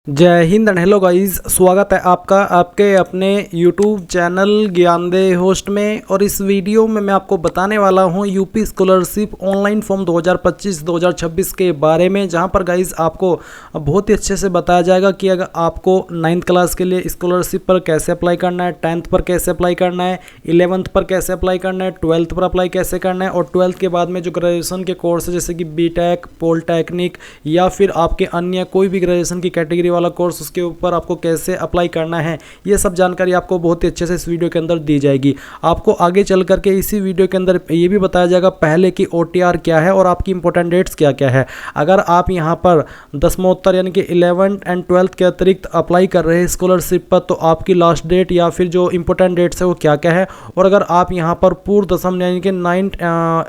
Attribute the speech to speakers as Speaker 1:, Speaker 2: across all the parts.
Speaker 1: जय Hind and hello guys, स्वागत है आपका आपके अपने YouTube चैनल ज्ञानदे होस्ट में। और इस वीडियो में मैं आपको बताने वाला हूं यूपी स्कॉलरशिप ऑनलाइन फॉर्म 2025-2026 के बारे में, जहां पर गाइस आपको बहुत ही अच्छे से बताया जाएगा कि अगर आपको 9th क्लास के लिए स्कॉलरशिप पर कैसे अप्लाई करना है, 10th पर कैसे अप्लाई करना है, 11th पर कैसे अप्लाई करना है, 12th पर अप्लाई कैसे करना है, और 12th के बाद में जो ग्रेजुएशन के कोर्स है जैसे कि बीटेक, पॉलिटेक्निक या फिर आपके अन्य कोई भी ग्रेजुएशन की कैटेगरी वाला कोर्स, उसके ऊपर आपको कैसे अप्लाई करना है, ये सब जानकारी आपको बहुत ही अच्छे से इस वीडियो के अंदर दी जाएगी। आपको आगे चल करके इसी वीडियो के अंदर ये भी बताया जाएगा पहले कि OTR क्या है और आपकी इंपॉर्टेंट डेट्स क्या क्या है। अगर आप यहाँ पर दसमोत्तर यानी कि 11th एंड 12th के अतिरिक्त अप्लाई कर रहे हैं स्कॉलरशिप पर, तो आपकी लास्ट डेट या फिर जो इंपॉर्टेंट डेट्स है वो क्या क्या है। और अगर आप यहाँ पर पूर्व दसम यानी कि 9th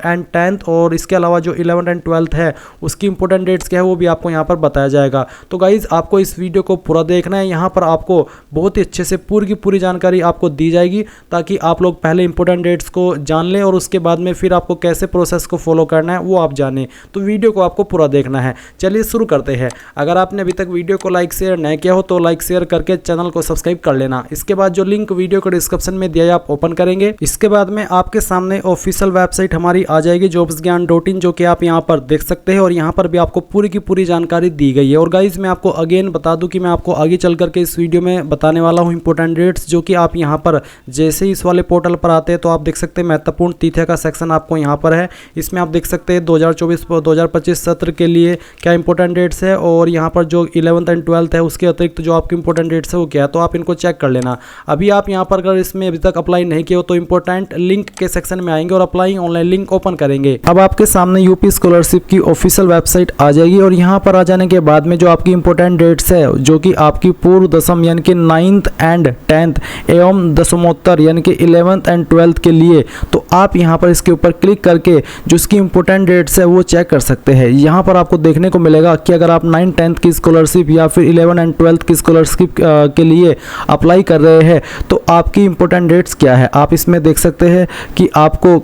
Speaker 1: एंड 10th और इसके अलावा जो 11th एंड 12th है उसकी इंपॉर्टेंट डेट्स क्या है वो भी आपको यहाँ पर बताया जाएगा। तो गाइज आपको इस वीडियो को पूरा देखना है। यहाँ पर आपको बहुत ही अच्छे से पूरी की पूरी जानकारी आपको दी जाएगी ताकि आप लोग पहले इंपॉर्टेंट डेट्स को जान लें और उसके बाद में फिर आपको कैसे प्रोसेस को फॉलो करना है वो आप जानें। तो वीडियो को आपको पूरा देखना है। चलिए शुरू करते हैं। अगर आपने अभी तक वीडियो को लाइक शेयर नहीं किया हो तो लाइक शेयर करके चैनल को सब्सक्राइब कर लेना। इसके बाद जो लिंक वीडियो को डिस्क्रिप्शन में दिया है आप ओपन करेंगे। इसके बाद में आपके सामने ऑफिशियल वेबसाइट हमारी आ जाएगी jobsgyan.in, जो कि आप यहाँ पर देख सकते हैं और यहाँ पर भी आपको पूरी की पूरी जानकारी दी गई है। और गाइज मैं आपको अगेन बता दूं कि मैं आपको आगे चल करके इस वीडियो में बताने वाला हूं इंपॉर्टेंट डेट्स, जो कि आप यहां पर जैसे ही इस वाले पोर्टल पर आते हैं तो आप देख सकते हैं महत्वपूर्ण तिथियां का सेक्शन आपको यहां पर है। इसमें आप देख सकते हैं 2024-2025 सत्र के लिए क्या इंपॉर्टेंट डेट्स है और यहां पर जो 11th एंड 12th है उसके अतिरिक्त जो आपकी इंपॉर्टेंट डेट्स है वो क्या है, तो आप इनको चेक कर लेना। अभी आप यहाँ पर अगर इसमें अभी तक अप्लाई नहीं किया हो तो इंपॉर्टेंट लिंक के सेक्शन में आएंगे और अप्लाई ऑनलाइन लिंक ओपन करेंगे। अब आपके सामने यूपी स्कॉलरशिप की ऑफिशियल वेबसाइट आ जाएगी और यहाँ पर आ जाने के बाद में जो आपकी इंपॉर्टेंट डेट्स है जो कि आपकी पूर्व दसम यानी कि 9th एंड 10th एवं दसमोत्तर यानी कि 11th एंड 12th के लिए, तो आप यहां पर इसके ऊपर क्लिक करके जो इसकी इंपॉर्टेंट डेट्स है वो चेक कर सकते हैं। यहां पर आपको देखने को मिलेगा कि अगर आप 9th 10th की स्कॉलरशिप या फिर 11th एंड 12th की स्कॉलरशिप के लिए अप्लाई कर रहे हैं तो आपकी इंपॉर्टेंट डेट्स क्या है। आप इसमें देख सकते हैं कि आपको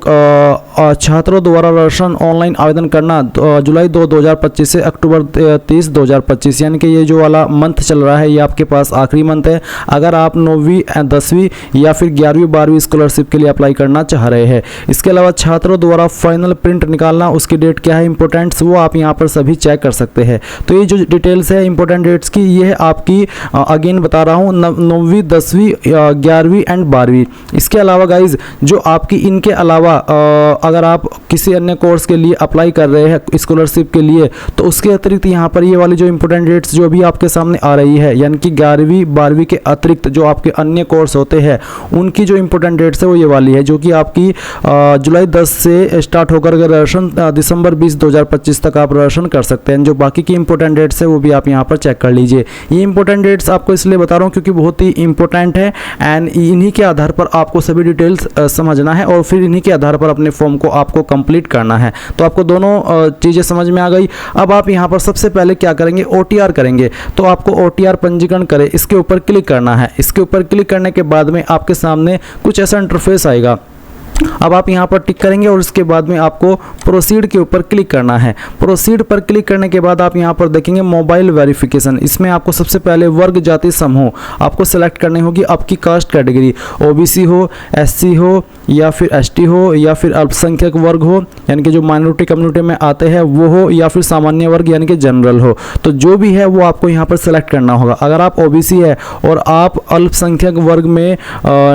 Speaker 1: छात्रों द्वारा रजिस्ट्रेशन ऑनलाइन आवेदन करना जुलाई 2, 2025 से अक्टूबर 30, 2025 यानी कि ये जो वाला मंथ चल रहा है ये आपके पास आखिरी मंथ है। अगर आप 9वीं 10वीं या फिर 11वीं 12वीं स्कॉलरशिप के लिए अप्लाई करना चाह रहे हैं। इसके अलावा छात्रों द्वारा फाइनल प्रिंट निकालना, उसकी डेट क्या है इंपॉर्टेंट्स वो आप यहाँ पर सभी चेक कर सकते हैं। तो ये जो डिटेल्स है इंपॉर्टेंट डेट्स की ये है आपकी अगेन बता रहा हूँ 9वीं 10वीं 11वीं एंड 12वीं। इसके अलावा गाइज जो आपकी इनके अलावा अगर आप किसी अन्य कोर्स के लिए अप्लाई कर रहे हैं स्कॉलरशिप के लिए तो उसके अतिरिक्त यहाँ पर ये वाली जो इंपॉर्टेंट डेट्स जो अभी आपके सामने आ रही है यानी कि 11वीं 12वीं के अतिरिक्त जो आपके अन्य कोर्स होते हैं उनकी जो इंपॉर्टेंट डेट्स है वो ये वाली है, जो कि आपकी जुलाई 10 से स्टार्ट होकर रजिस्ट्रेशन दिसंबर 20, 2025 तक आप रजिस्ट्रेशन कर सकते हैं। जो बाकी की इंपॉर्टेंट डेट्स है वो भी आप यहाँ पर चेक कर लीजिए। ये इंपॉर्टेंट डेट्स आपको इसलिए बता रहा हूँ क्योंकि बहुत ही इंपॉर्टेंट है एंड इन्हीं के आधार पर आपको सभी डिटेल्स समझना है और फिर इन्हीं के आधार पर अपने फॉर्म को आपको कंप्लीट करना है। तो आपको दोनों चीज़ें समझ में आ गई। अब आप यहाँ पर सबसे पहले क्या करेंगे, OTR करेंगे। तो आपको OTR पंजीकरण करें इसके ऊपर क्लिक करना है। इसके ऊपर क्लिक करने के बाद में आपके सामने कुछ ऐसा इंटरफेस आएगा। अब आप यहाँ पर टिक करेंगे और इसके बाद में आपको प्रोसीड के ऊपर क्लिक करना है। प्रोसीड पर क्लिक करने के बाद आप यहाँ पर देखेंगे मोबाइल वेरिफिकेशन। इसमें आपको सबसे पहले वर्ग जाति समूह आपको सेलेक्ट करनी होगी। आपकी कास्ट कैटेगरी OBC हो, SC हो या फिर ST हो या फिर अल्पसंख्यक वर्ग हो यानी कि जो माइनॉरिटी कम्युनिटी में आते हैं वो हो या फिर सामान्य वर्ग यानी कि जनरल हो। तो जो भी है वो आपको यहाँ पर सेलेक्ट करना होगा। अगर आप OBC है और आप अल्पसंख्यक वर्ग में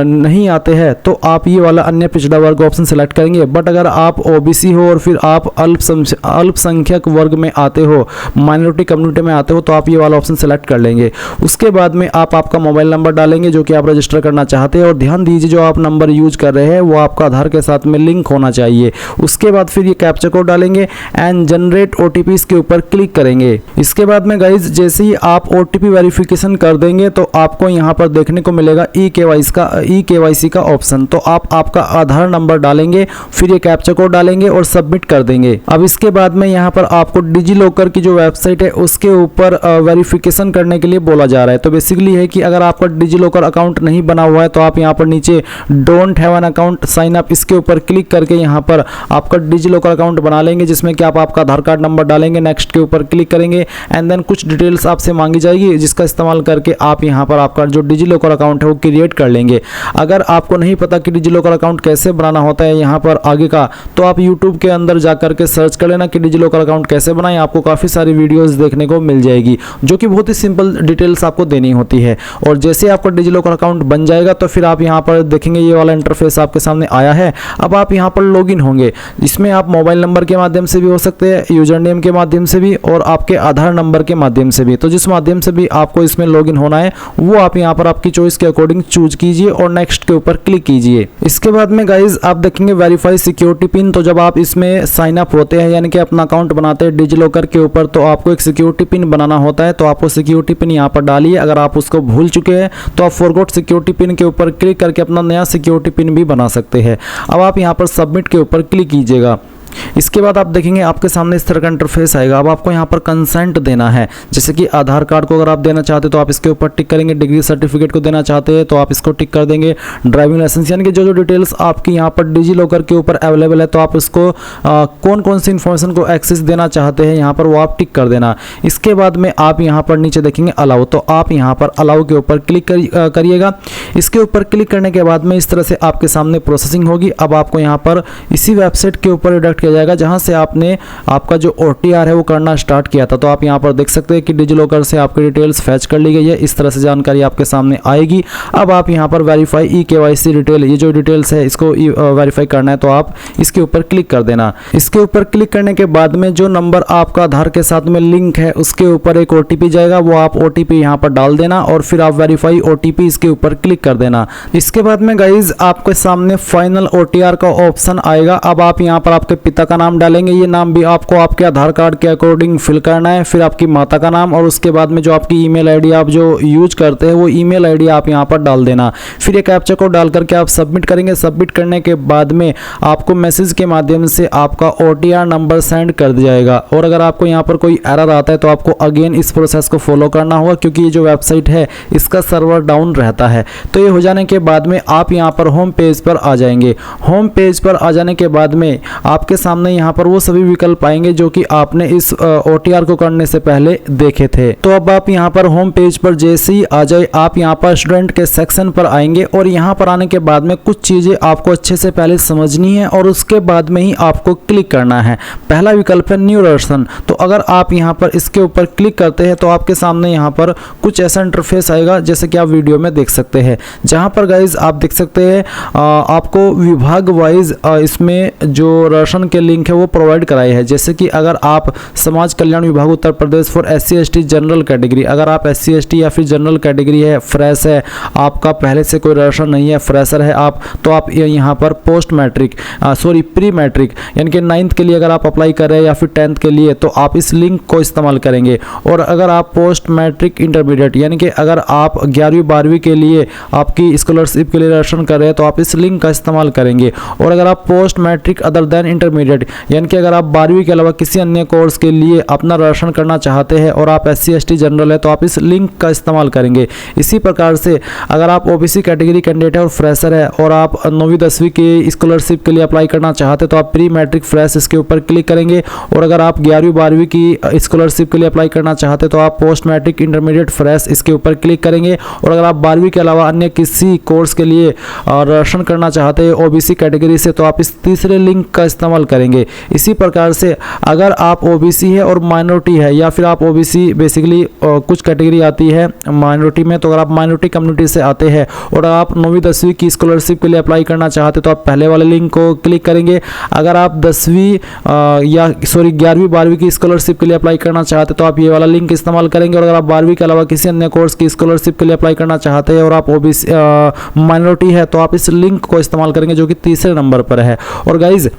Speaker 1: नहीं आते हैं तो आप ये वाला अन्य पिछड़ा वर्ग ऑप्शन सेलेक्ट करेंगे। बट अगर आप OBC हो और फिर आप अल्पसंख्यक वर्ग में आते हो, माइनॉरिटी कम्युनिटी में आते हो, तो आप ये वाला ऑप्शन सेलेक्ट कर लेंगे। उसके बाद में आप आपका मोबाइल नंबर डालेंगे जो कि आप रजिस्टर करना चाहते हैं और ध्यान दीजिए जो आप नंबर यूज कर रहे हैं वो आपका आधार के साथ में लिंक होना चाहिए। उसके बाद फिर ये कैप्चा कोड डालेंगे एंड जनरेट OTP के ऊपर क्लिक करेंगे। इसके बाद में गाइज जैसे ही आप OTP वेरिफिकेशन कर देंगे तो आपको यहाँ पर देखने को मिलेगा ई केवाईसी का ऑप्शन। तो आप आपका आधार आधार नंबर डालेंगे, फिर ये कैप्चा कोड डालेंगे और सबमिट कर देंगे। अब इसके बाद में यहाँ पर आपको डिजी लॉकर की जो वेबसाइट है उसके ऊपर वेरिफिकेशन करने के लिए बोला जा रहा है। तो बेसिकली है कि अगर आपका डिजी लॉकर अकाउंट नहीं बना हुआ है तो आप यहाँ पर नीचे don't have an account sign up, इसके ऊपर क्लिक करके यहाँ पर आपका डिजी लॉकर अकाउंट बना लेंगे, जिसमें कि आप आपका आधार कार्ड नंबर डालेंगे, नेक्स्ट के ऊपर क्लिक करेंगे एंड देन कुछ डिटेल्स आपसे मांगी जाएगी, जिसका इस्तेमाल करके आप यहाँ पर आपका जो डिजी लॉकर अकाउंट है वो क्रिएट कर लेंगे। अगर आपको नहीं पता कि डिजी लॉकर अकाउंट कैसे बनाना होता है यहाँ पर आगे का, तो आप यूट्यूब के अंदर जाकर के सर्च कर लेना कि डिजी लॉकर अकाउंट कैसे बनाएं। आपको काफ़ी सारी वीडियोस देखने को मिल जाएगी जो कि बहुत ही सिंपल डिटेल्स आपको देनी होती है। और जैसे आपका डिजी लॉकर अकाउंट बन जाएगा तो फिर आप यहाँ पर देखेंगे ये वाला इंटरफेस आपके सामने आया है। अब आप यहाँ पर लॉगिन होंगे, इसमें आप मोबाइल नंबर के माध्यम से भी हो सकते हैं, यूजर नेम के माध्यम से भी और आपके आधार नंबर के माध्यम से भी। तो जिस माध्यम से भी आपको इसमें लॉगिन होना है वो आप यहाँ पर आपकी चॉइस के अकॉर्डिंग चूज कीजिए और नेक्स्ट के ऊपर क्लिक कीजिए। इसके बाद में गाइज आप देखेंगे वेरीफाई सिक्योरिटी पिन। तो जब आप इसमें साइन अप होते हैं यानी कि अपना अकाउंट बनाते हैं डिजी लॉकर के ऊपर, तो आपको एक सिक्योरिटी पिन बनाना होता है। तो आपको सिक्योरिटी पिन यहाँ पर डालिए। अगर आप उसको भूल चुके हैं तो आप फॉरगॉट सिक्योरिटी पिन के ऊपर क्लिक करके अपना नया सिक्योरिटी पिन भी बना सकते हैं। अब आप यहाँ पर सबमिट के ऊपर क्लिक कीजिएगा। इसके बाद आप देखेंगे आपके सामने इस तरह का इंटरफेस आएगा। अब आपको यहाँ पर कंसेंट देना है, जैसे कि आधार कार्ड को अगर आप देना चाहते हैं तो आप इसके ऊपर टिक करेंगे, डिग्री सर्टिफिकेट को देना चाहते हैं तो आप इसको टिक कर देंगे, ड्राइविंग लाइसेंस, यानी कि जो जो डिटेल्स आपकी यहाँ पर डिजी लॉकर के ऊपर अवेलेबल है तो आप उसको कौन कौन सी इन्फॉर्मेशन को एक्सेस देना चाहते हैं यहाँ पर वो आप टिक कर देना। इसके बाद में आप यहाँ पर नीचे देखेंगे अलाउ, तो आप यहाँ पर अलाउ के ऊपर क्लिक करिएगा। इसके ऊपर क्लिक करने के बाद में इस तरह से आपके सामने प्रोसेसिंग होगी। अब आपको यहाँ पर इसी वेबसाइट के ऊपर रिडायरेक्ट किया जाएगा जहां से आपने आपका जो OTR है वो करना स्टार्ट किया था। तो आप यहां पर देख सकते हैं कि डिजी लॉकर से आपकी डिटेल्स फैच कर ली गई है। इस तरह से जानकारी आपके सामने आएगी। अब आप यहां पर वेरीफाई KYC डिटेल, ये जो डिटेल्स है इसको वेरीफाई करना है तो आप इसके ऊपर क्लिक कर देना। इसके ऊपर क्लिक करने के बाद में जो नंबर आपका आधार के साथ में लिंक है उसके ऊपर एक OTP जाएगा, वो आप OTP यहां पर डाल देना और फिर आप वेरीफाई OTP इसके ऊपर क्लिक कर देना। इसके बाद में गाइज आपके सामने फाइनल OTR का ऑप्शन आएगा। अब आप यहां पर आपके पिता का नाम डालेंगे, ये नाम भी आपको आपके आधार कार्ड के अकॉर्डिंग फिल करना है, फिर आपकी माता का नाम और उसके बाद में जो आपकी ईमेल आईडी आप जो यूज करते हैं वो ईमेल आईडी आप यहां पर डाल देना। फिर ये कैप्चा कोड डाल करके आप सबमिट करेंगे। सबमिट करने के बाद में आपको मैसेज के माध्यम से आपका OTR नंबर सेंड कर दिया जाएगा। और अगर आपको यहां पर कोई एरर आता है तो आपको अगेन इस प्रोसेस को फॉलो करना होगा, क्योंकि ये जो वेबसाइट है इसका सर्वर डाउन रहता है। तो ये हो जाने के बाद में आप यहां पर होम पेज पर आ जाएंगे। होम पेज पर आ जाने के बाद में आपके सामने यहाँ पर वो सभी विकल्प आएंगे जो कि आपने इस OTR को करने से पहले देखे थे। तो अब आप यहाँ पर होम पेज पर जैसे ही आ जाए आप यहाँ पर स्टूडेंट के सेक्शन पर आएंगे और यहाँ पर आने के बाद में कुछ चीज़ें आपको अच्छे से पहले समझनी है और उसके बाद में ही आपको क्लिक करना है। पहला विकल्प है न्यू रर्सन। तो अगर आप यहाँ पर इसके ऊपर क्लिक करते हैं तो आपके सामने यहाँ पर कुछ ऐसा इंटरफेस आएगा जैसे कि आप वीडियो में देख सकते हैं, जहाँ पर गाइज आप देख सकते हैं आपको विभाग वाइज इसमें जो राशन के लिंक है वो प्रोवाइड कराई है। जैसे कि अगर आप समाज कल्याण विभाग Uttar Pradesh for SC ST general category, अगर आप SC ST या फिर जनरल कैटेगरी है, फ्रेश है, आपका पहले से कोई राशन नहीं है, फ्रेशर है आप, तो आप यहाँ पर पोस्ट मैट्रिक प्री मैट्रिक यानी कि 9th के लिए अगर आप अप्लाई कर रहे हैं या फिर 10th के लिए तो आप इस लिंक को इस्तेमाल करेंगे। और अगर आप पोस्ट मैट्रिक इंटरमीडिएट यानी कि अगर आप 11वीं 12वीं के लिए आपकी स्कॉलरशिप के लिए राशन कर रहे हैं तो आप इस लिंक का इस्तेमाल करेंगे। और अगर आप post matric other than intermediate यानी कि अगर आप 12वीं के अलावा किसी अन्य कोर्स के लिए अपना राशन करना चाहते हैं और आप SC ST जनरल है तो आप इस लिंक का इस्तेमाल करेंगे। इसी प्रकार से अगर आप OBC कैटेगरी कैंडिडेट है और फ्रेशर है और आप 9वीं 10वीं की स्कॉलरशिप के लिए अप्लाई करना चाहते हैं तो आप प्री मैट्रिक फ्रेश इसके ऊपर क्लिक करेंगे। और अगर आप 11वीं 12वीं की स्कॉलरशिप के लिए अप्लाई करना चाहते हैं तो आप पोस्ट मैट्रिक इंटरमीडिएट फ्रेश इसके ऊपर क्लिक करेंगे। और अगर आप 12वीं के अलावा अन्य किसी कोर्स के लिए राशन करना चाहते हैं OBC कैटेगरी से तो आप इस तीसरे लिंक का इस्तेमाल करेंगे। इसी प्रकार से अगर आप OBC है और माइनॉरिटी है या फिर आप OBC बेसिकली कुछ कैटेगरी आती है माइनॉरिटी में, तो अगर आप माइनॉरिटी कम्युनिटी से आते हैं और आप 9वीं 10वीं की स्कॉलरशिप के लिए अप्लाई करना चाहते तो आप पहले वाले लिंक को क्लिक करेंगे। अगर आप 11वीं 12वीं की स्कॉलरशिप के लिए अप्लाई करना चाहते तो आप ये वाला लिंक इस्तेमाल करेंगे। और अगर आप 12वीं के अलावा किसी अन्य कोर्स की स्कॉलरशिप के लिए अप्लाई करना चाहते हैं और आप OBC माइनॉरिटी है तो आप इस लिंक को इस्तेमाल करेंगे जो कि तीसरे नंबर पर है। और गाइज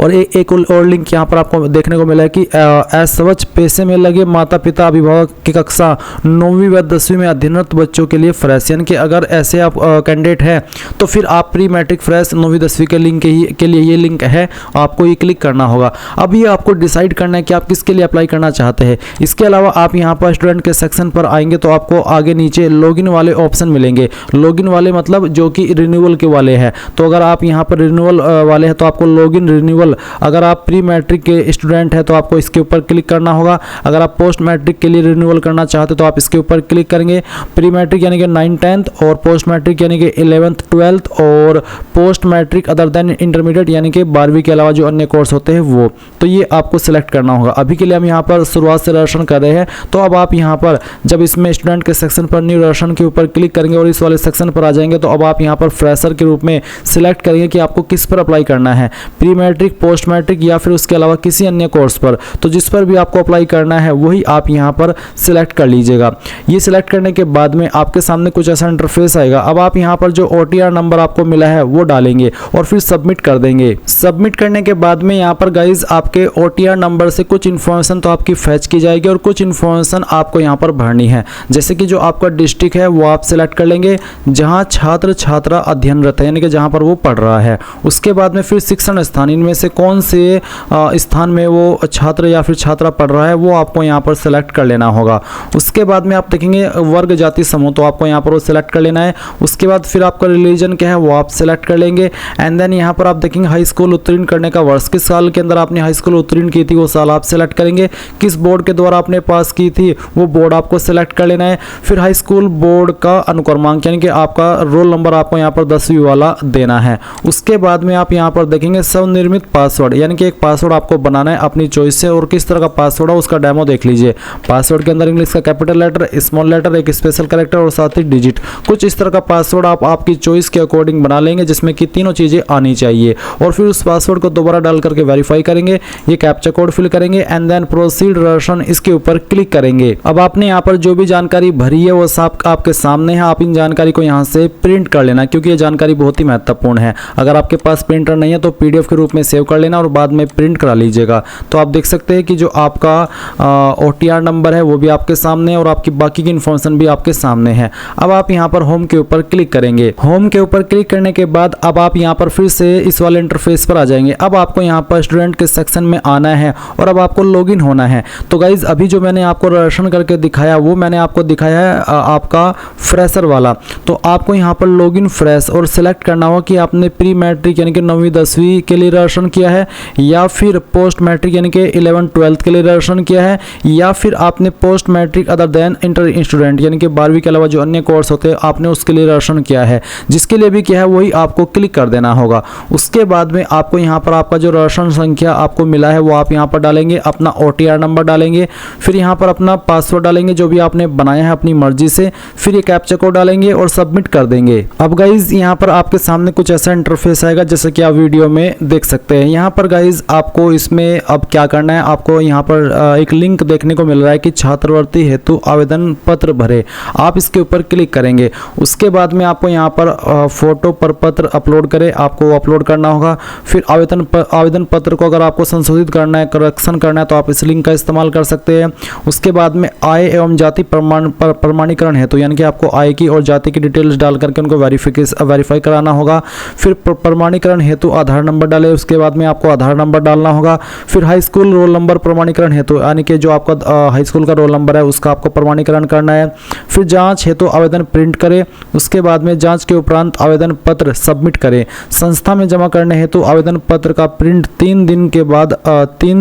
Speaker 1: और एक और लिंक यहाँ पर आपको देखने को मिला है कि असवच पैसे में लगे माता पिता अभिभावक की कक्षा 9वीं व 10वीं में अध्ययनरत बच्चों के लिए फ्रेश, यानी कि अगर ऐसे आप कैंडिडेट हैं तो फिर आप प्री मैट्रिक फ्रेश 9वीं 10वीं के लिए ये लिंक है, आपको ये क्लिक करना होगा। अब ये आपको डिसाइड करना है कि आप किसके लिए अप्लाई करना चाहते हैं। इसके अलावा आप यहाँ पर स्टूडेंट के सेक्शन पर आएंगे तो आपको आगे नीचे लॉगिन वाले ऑप्शन मिलेंगे। लॉगिन वाले मतलब जो कि रिन्यूअल के वाले हैं, तो अगर आप यहाँ पर रिन्यूअल वाले हैं तो आपको लॉगिन रिन्यूअल, अगर आप प्री मैट्रिक के स्टूडेंट हैं तो आपको इसके ऊपर क्लिक करना होगा। अगर आप पोस्ट मैट्रिक के लिए रिन्यूअल करना चाहते तो आप इसके ऊपर क्लिक करेंगे। प्री मैट्रिक यानी कि 9th 10th और पोस्ट मैट्रिक यानी कि 11th 12th और post matric other than intermediate यानी कि 12वीं के अलावा जो अन्य कोर्स होते हैं वो, तो ये आपको सिलेक्ट करना होगा। अभी के लिए हम यहाँ पर शुरुआत से रजिस्ट्रेशन कर रहे हैं, तो अब आप यहाँ पर जब इसमें स्टूडेंट के सेक्शन पर न्यू रजिस्ट्रेशन के ऊपर क्लिक करेंगे और इस वाले सेक्शन पर आ जाएंगे तो अब आप यहाँ पर फ्रेशर के रूप में सिलेक्ट करेंगे कि आपको किस पर अप्लाई करना है, प्री मैट्रिक, पोस्ट मैट्रिक या फिर उसके अलावा किसी अन्य कोर्स पर। तो जिस पर भी आपको अप्लाई करना है वही आप यहाँ पर सिलेक्ट कर लीजिएगा। ये सिलेक्ट करने के बाद में आपके सामने कुछ ऐसा इंटरफेस आएगा। अब आप यहाँ पर जो OTR नंबर आपको मिला है वो डालेंगे और फिर सबमिट कर देंगे। सबमिट करने के बाद में यहाँ पर गाइज आपके OTR नंबर से कुछ इन्फॉर्मेशन तो आपकी फैच की जाएगी और कुछ इन्फॉर्मेशन आपको यहाँ पर भरनी है। जैसे कि जो आपका डिस्ट्रिक्ट है वो आप सिलेक्ट कर लेंगे जहाँ छात्र छात्रा अध्ययनरत है, यानी कि जहाँ पर वो पढ़ रहा है। उसके बाद में फिर शिक्षण स्थान, इनमें से कौन से स्थान में वो छात्र या फिर छात्रा पढ़ रहा है वो आपको यहाँ पर सिलेक्ट कर लेना होगा। उसके बाद में आप देखेंगे वर्ग जाति समूह, तो आपको यहाँ पर वो सिलेक्ट कर लेना है। उसके बाद फिर आपका रिलीजन क्या है वो आप सिलेक्ट कर लेंगे। एंड देन यहाँ पर आप देखेंगे हाई स्कूल उत्तीर्ण करने का वर्ष, किस साल के अंदर आपने हाई स्कूल उत्तीर्ण की थी वो साल आप सिलेक्ट करेंगे। किस बोर्ड के द्वारा आपने पास की थी वो बोर्ड आपको सिलेक्ट कर लेना है। फिर हाई स्कूल बोर्ड का अनुक्रमांक यानी कि आपका रोल नंबर आपको यहाँ पर 10वीं वाला देना है। उसके बाद में आप यहाँ पर देखेंगे स्वनिर्मित पासवर्ड, यानी कि एक पासवर्ड आपको बनाना है अपनी चॉइस से, और किस तरह का पासवर्ड है उसका डेमो देख लीजिए। पासवर्ड के अंदर इंग्लिश का कैपिटल लेटर, स्मॉल लेटर, एक स्पेशल कैरेक्टर और साथ ही डिजिट, कुछ इस तरह का पासवर्ड आप आपकी चॉइस के अकॉर्डिंग बना लेंगे जिसमें कि तीनों चीज़ें आनी चाहिए। और फिर उस पासवर्ड को दोबारा डाल करके वेरीफाई करेंगे, ये कैप्चा कोड फिल करेंगे एंड देन प्रोसीड रजिस्ट्रेशन इसके ऊपर क्लिक करेंगे। अब आपने यहाँ पर जो भी जानकारी भरी है वो सब आपके सामने है। आप इन जानकारी को यहाँ से प्रिंट कर लेना क्योंकि ये जानकारी बहुत ही महत्वपूर्ण है। अगर आपके पास प्रिंटर नहीं है तो PDF के रूप में सेव कर लेना और बाद में प्रिंट करा लीजिएगा। तो आप देख सकते हैं कि जो आपका OTR नंबर है वो भी आपके सामने और आपकी बाकी की इन्फॉर्मेशन भी आपके सामने है। अब आप यहाँ पर होम के ऊपर क्लिक करेंगे। होम के ऊपर क्लिक करने के बाद अब आप यहाँ पर फिर से इस वाले इंटरफेस पर आ जाएंगे। अब आपको यहाँ पर स्टूडेंट के सेक्शन में आना है और अब आपको लॉगिन होना है। तो गाइज अभी जो मैंने आपको रजिस्ट्रेशन करके दिखाया वो मैंने आपको दिखाया है आपका फ्रेशर वाला। तो आपको यहाँ पर लॉगिन फ्रेश और सिलेक्ट करना होगा कि आपने प्री मैट्रिक यानी कि 9वीं 10वीं के लिए रजिस्ट्रेशन किया है या फिर पोस्ट मैट्रिक यानी कि 11th 12th के लिए रजिस्ट्रेशन किया है या फिर आपने post matric other than inter student यानी कि 12वीं के अलावा जो अन्य कोर्स होते हैं आपने उसके लिए रजिस्ट्रेशन किया है। जिसके लिए भी किया है वही आपको क्लिक कर देना होगा। उसके बाद में आपको यहाँ पर आपका जो रजिस्ट्रेशन संख्या आपको मिला है वो आप यहाँ पर डालेंगे, अपना OTR नंबर डालेंगे, फिर यहाँ पर अपना पासवर्ड डालेंगे जो भी आपने बनाया है अपनी मर्जी से, फिर ये कैप्चा कोड डालेंगे और सबमिट कर देंगे। अब गाइज यहाँ पर आपके सामने कुछ ऐसा इंटरफेस आएगा जैसे कि आप वीडियो में देख सकते हैं। यहाँ पर गाइज आपको इसमें अब क्या करना है, आपको यहाँ पर एक लिंक देखने को मिल रहा है कि छात्रवृत्ति हेतु आवेदन पत्र भरे, आप इसके ऊपर क्लिक करेंगे। उसके बाद में आपको यहाँ पर फोटो प्रपत्र अपलोड करें, आपको अपलोड करना होगा। फिर आवेदन पत्र को अगर आपको संशोधित करना है, करेक्शन करना है तो आप इस लिंक का इस्तेमाल कर सकते हैं। उसके बाद में आय एवं जाति प्रमाणीकरण हेतु यानी कि आपको आय की और जाति की डिटेल्स डाल करके उनको वेरीफाई कराना होगा। फिर प्रमाणीकरण हेतु आधार नंबर डालें, उसके बाद में आपको आधार नंबर डालना होगा। फिर हाई स्कूल रोल नंबर प्रमाणीकरण हेतु यानी कि जो आपका हाई स्कूल का रोल नंबर है उसका आपको प्रमाणीकरण करना है। फिर जांच हेतु आवेदन प्रिंट करें, उसके बाद में जांच के उपरांत आवेदन पत्र सबमिट करें। संस्था में जमा करने हेतु आवेदन पत्र का प्रिंट 3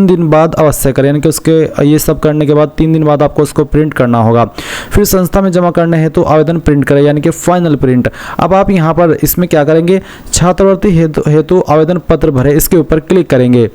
Speaker 1: दिन बाद अवश्य करें, यानी कि उसके ये सब करने के बाद 3 दिन बाद आपको उसको प्रिंट करना होगा। फिर संस्था में जमा करने हेतु आवेदन प्रिंट करें यानी कि फाइनल प्रिंट। अब आप यहाँ पर इसमें क्या करेंगे, छात्रवृत्ति हेतु आवेदन पत्र भरे, इसके ऊपर क्लिक करेंगे।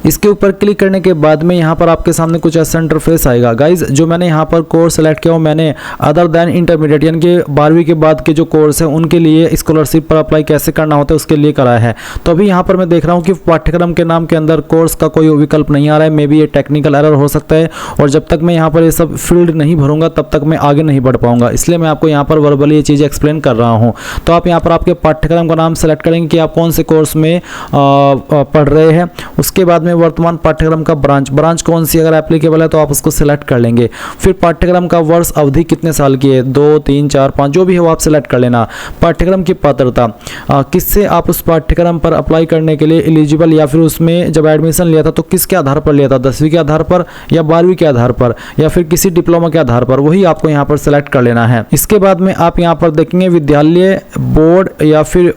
Speaker 1: इसके ऊपर क्लिक करने के बाद में यहाँ पर आपके सामने कुछ ऐसा इंटरफेस आएगा। गाइज जो मैंने यहाँ पर कोर्स सेलेक्ट किया वो मैंने अदर देन इंटरमीडिएट यानी कि 12वीं के बाद के जो कोर्स है उनके लिए स्कॉलरशिप पर अप्लाई कैसे करना होता है उसके लिए कराया है। तो अभी यहाँ पर मैं देख रहा हूँ कि पाठ्यक्रम के नाम के अंदर कोर्स का कोई विकल्प नहीं आ रहा है, मे बी ये टेक्निकल एरर हो सकता है, और जब तक मैं यहाँ पर ये सब फील्ड नहीं भरूंगा तब तक मैं आगे नहीं बढ़ पाऊंगा, इसलिए मैं आपको यहाँ पर वर्बली ये चीज़ एक्सप्लेन कर रहा हूँ। तो आप यहाँ पर आपके पाठ्यक्रम का नाम सेलेक्ट करेंगे कि आप कौन से कोर्स में पढ़ रहे हैं। उसके बाद में वर्तमान पाठ्यक्रम का ब्रांच कौन सी अगर एप्लीकेबल है तो आप उसको सिलेक्ट कर लेंगे। फिर पाठ्यक्रम का वर्ष अवधि कितने साल की है, 2, 3, 4, 5 जो भी है वो आप सिलेक्ट कर लेना। पाठ्यक्रम की पात्रता, किससे आप उस पाठ्यक्रम पर अप्लाई करने के लिए एलिजिबल, या फिर उसमें जब एडमिशन लिया था तो किसके आधार पर लिया था, 10वीं के आधार पर या 12वीं के आधार पर या फिर किसी डिप्लोमा के आधार पर, वही आपको यहाँ पर सिलेक्ट कर लेना है। इसके बाद में आप यहाँ पर देखेंगे विद्यालय, बोर्ड या फिर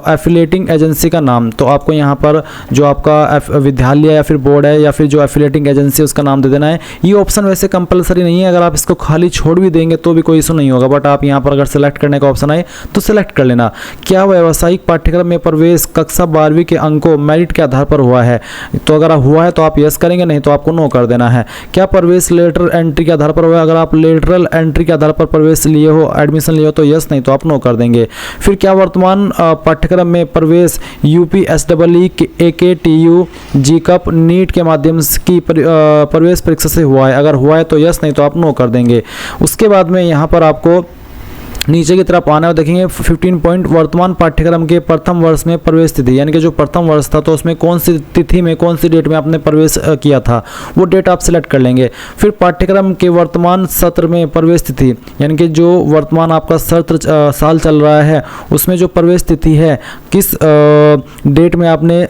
Speaker 1: एफिलिएटिंग एजेंसी का नाम। तो आपको यहाँ पर जो आपका विद्यालय या फिर बोर्ड है या फिर जो एफिलिएटिंग एजेंसी उसका नाम दे देना है। ये ऑप्शन वैसे कंपलसरी नहीं है, अगर आप इसको खाली छोड़ भी देंगे तो भी कोई इशू नहीं होगा, बट आप यहाँ पर अगर सेलेक्ट करने का ऑप्शन आए तो सेलेक्ट कर लेना। क्या व्यावसायिक पाठ्यक्रम में प्रवेश कक्षा 12वीं के अंकों मेरिट के आधार पर हुआ है, तो अगर हुआ है तो आप यस करेंगे, नहीं तो आपको नो कर देना है। क्या प्रवेश लेटर एंट्री के आधार पर हुआ है, अगर आप लेटरल एंट्री के आधार पर प्रवेश लिए हो, एडमिशन लिए हो तो यस, नहीं तो आप नो कर देंगे। फिर क्या वर्तमान पाठ्यक्रम में प्रवेश यूपीएसडब्ल्यू AKTU GCUP नीट के माध्यम की प्रवेश परीक्षा से हुआ है, अगर हुआ है तो यस, नहीं तो आप नो कर देंगे। उसके बाद में यहाँ पर आपको नीचे की तरफ आना है, देखेंगे 15 पॉइंट वर्तमान पाठ्यक्रम के प्रथम वर्ष में प्रवेश तिथि, यानी कि जो प्रथम वर्ष था तो उसमें कौन सी तिथि में कौन सी डेट में आपने प्रवेश किया था वो डेट आप सिलेक्ट कर लेंगे। फिर पाठ्यक्रम के वर्तमान सत्र में प्रवेश तिथि, यानी कि जो वर्तमान आपका सत्र साल चल रहा है उसमें जो प्रवेश तिथि है किस डेट में आपने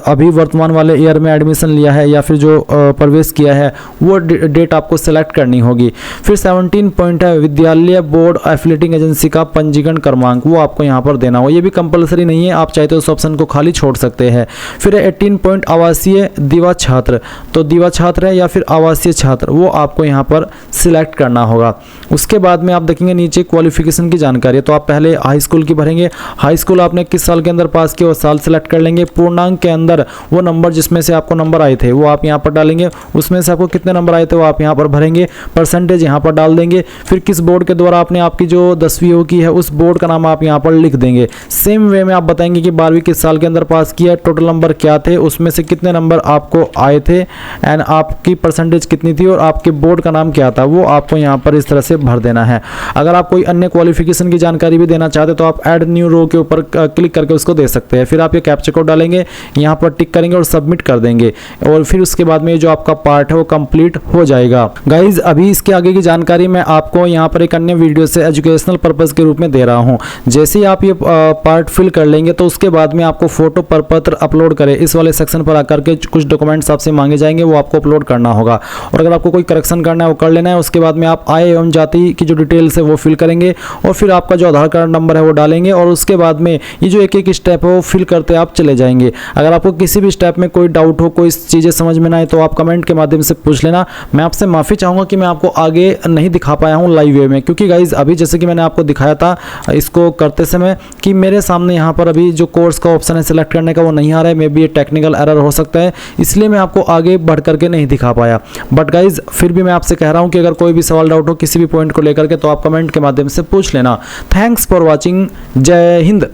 Speaker 1: अभी वर्तमान वाले ईयर में एडमिशन लिया है या फिर जो प्रवेश किया है वो डेट आपको सेलेक्ट करनी होगी। फिर 17 पॉइंट है विद्यालय, बोर्ड, एफिलिएटिंग एजेंसी का पंजीकरण क्रमांक, वो आपको यहाँ पर देना हो, ये भी कंपलसरी नहीं है, आप चाहे तो उस ऑप्शन को खाली छोड़ सकते हैं। फिर 18 पॉइंट आवासीय दिवा छात्र, तो दिवा छात्र है या फिर आवासीय छात्र वो आपको यहाँ पर सिलेक्ट करना होगा। उसके बाद में आप देखेंगे नीचे क्वालिफिकेशन की जानकारी, तो आप पहले हाई स्कूल की भरेंगे, हाई स्कूल आपने किस साल के अंदर पास किया वो साल सेलेक्ट कर लेंगे। पूर्णांक के अंदर वो नंबर जिसमें से आपको नंबर आए थे वो आप यहाँ पर डालेंगे, उसमें से आपको कितने नंबर आए थे वो आप यहाँ पर भरेंगे, परसेंटेज यहाँ पर डाल देंगे। फिर किस बोर्ड के द्वारा आपने आपकी जो 10वीं हो की है उस बोर्ड का नाम आप यहाँ पर लिख देंगे। सेम वे में आप बताएंगे कि 12वीं किस साल के अंदर पास किया, टोटल नंबर क्या थे, उसमें से कितने नंबर आपको आए थे एंड आपकी परसेंटेज कितनी थी और आपके बोर्ड का नाम क्या था, वो आपको यहाँ पर इस तरह से भर देना है। अगर आप कोई अन्य क्वालिफिकेशन की जानकारी भी देना चाहते तो आप ऐड न्यू रो के ऊपर क्लिक करके उसको दे सकते हैं। फिर आप ये कैप्चा कोड डालेंगे, यहाँ पर टिक करेंगे और सबमिट कर देंगे, और फिर उसके बाद में जो आपका पार्ट है वो कंप्लीट हो जाएगा। गाइज अभी इसके आगे की जानकारी मैं आपको यहाँ पर एक अन्य वीडियो से एजुकेशनल पर्पस के रूप में दे रहा हूँ। जैसे ही आप ये पार्ट फिल कर लेंगे तो उसके बाद में आपको फोटो प्रपत्र अपलोड करें, इस वाले सेक्शन पर आकर के कुछ डॉक्यूमेंट्स आपसे मांगे जाएंगे वो आपको अपलोड करना होगा, और अगर आपको कोई करेक्शन करना है वो कर लेना है। उसके बाद में आप आय एवं जाति की जो डिटेल्स है वो फिल करेंगे और फिर आपका जो आधार कार्ड नंबर है वो डालेंगे, और उसके बाद में ये जो एक एक स्टेप है वो फिल करते आप चले जाएंगे। अगर आपको किसी भी स्टेप में कोई डाउट हो, कोई चीज़ें समझ में ना आए तो आप कमेंट के माध्यम से पूछ लेना। मैं आपसे माफ़ी चाहूँगा कि मैं आपको आगे नहीं दिखा पाया हूँ लाइव वे में, क्योंकि गाइज अभी जैसे कि मैंने आपको दिखाया था इसको करते समय कि मेरे सामने यहाँ पर अभी जो कोर्स का ऑप्शन है सिलेक्ट करने का वो नहीं आ रहा है, मे बी ये टेक्निकल एरर हो सकता है, इसलिए मैं आपको आगे बढ़ करके नहीं दिखा पाया। बट गाइज फिर भी मैं आपसे कह रहा हूँ कि अगर कोई भी सवाल डाउट हो किसी भी पॉइंट को लेकर के तो आप कमेंट के माध्यम से पूछ लेना। थैंक्स फॉर वॉचिंग, जय हिंद।